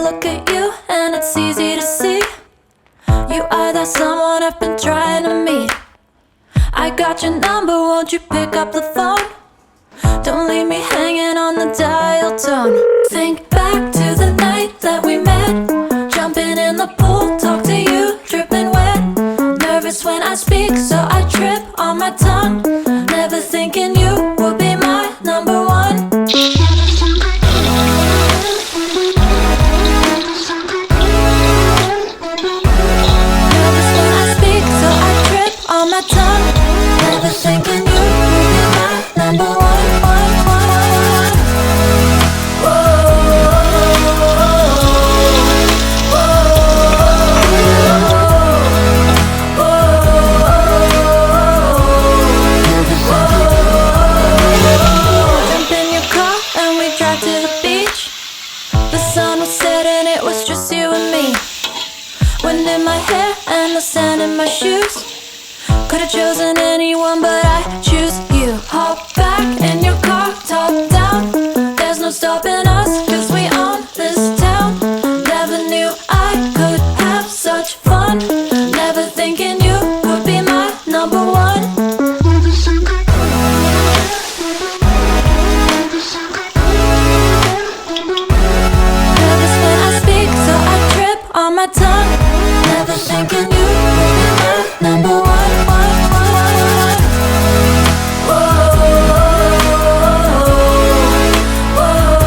look at you and it's easy to see. You are that someone I've been trying to meet. I got your number, won't you pick up the phone? Don't leave me hanging on the dial tone. Think back to the night that we met, jumping in the pool, talk to you, dripping wet. Nervous when I speak, so I trip on my tongue. Never thinking you would be my number one. Nervous when I speak, so I trip on my tongue. Never thinking you would be my number one. Wind in my hair and the sand in my shoes. Could've chosen anyone, but I choose you. Hop back in your car, top down. There's no stopping us, 'cause we own this town. Never knew I could have such fun. Never thinking you would be my number one. Nervous when I speak, so I trip on my tongue. Never thinking